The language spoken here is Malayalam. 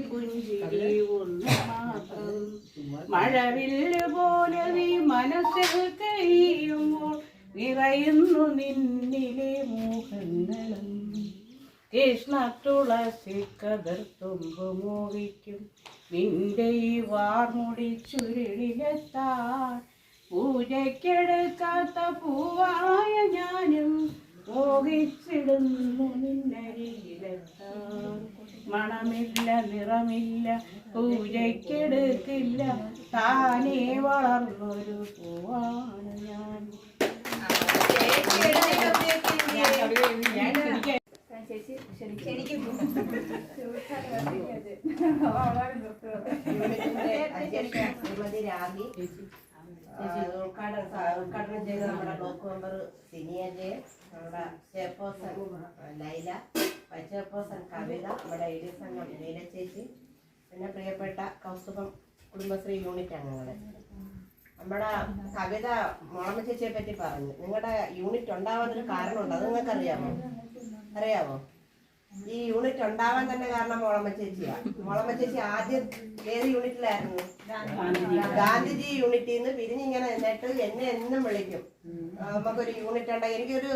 പുഞ്ചിരി ഒന്ന് മാത്രം മഴവില്ല് പോലെ നീ മനസ്സിൽ കഴിയുമ്പോൾ നിറയുന്നു നിന്നിലെ മോഹങ്ങളും കൃഷ്ണ തുളസി കതിർത്തുമ്പ് മോഹിക്കും നിന്റെ ഈ വാർമുടി ചുരുളിലെത്താൻ പൂജയ്ക്കെടുക്കാത്ത പൂവായ ഞാനും മോഹിച്ചിടുന്നു നിന്നരികിലെത്താൻ മണമില്ല നിറമില്ല പൂജയ്ക്കെടുക്കില്ല താനേ വളർന്നൊരു പൂവാണ് ഞാൻ. ഉദ്ഘാടനം ചെയ്ത നമ്മുടെ ബ്ലോക്ക് മെമ്പർ സിനിയന്റെ, നമ്മുടെ ചെയർപേഴ്സൺ ലൈല, വൈസ് ചെയർപേഴ്സൺ കവിത, നമ്മുടെ എ ഡി സംഘം ലീല ചേച്ചി, പിന്നെ പ്രിയപ്പെട്ട കൗസ്തുഭം കുടുംബശ്രീ യൂണിറ്റ് അംഗങ്ങളെ. നമ്മുടെ കവിത മോളമ്മ ചേച്ചിയെ പറ്റി പറഞ്ഞു. നിങ്ങളുടെ യൂണിറ്റ് ഉണ്ടാവാനൊരു കാരണമുണ്ട്, അത് നിങ്ങൾക്ക് അറിയാമോ? ഈ യൂണിറ്റ് ഉണ്ടാവാൻ തന്നെ കാരണം മോളമ്മ ചേച്ചിയാണ്. മോളമ്മ ചേച്ചി ആദ്യം ഏത് യൂണിറ്റിലായിരുന്നു? ഗാന്ധിജി യൂണിറ്റിൽ നിന്ന് പിരിഞ്ഞിങ്ങനെ നിന്നിട്ട് എന്നെ എന്നും വിളിക്കും, നമുക്കൊരു യൂണിറ്റ് ഉണ്ടായി. എനിക്കൊരു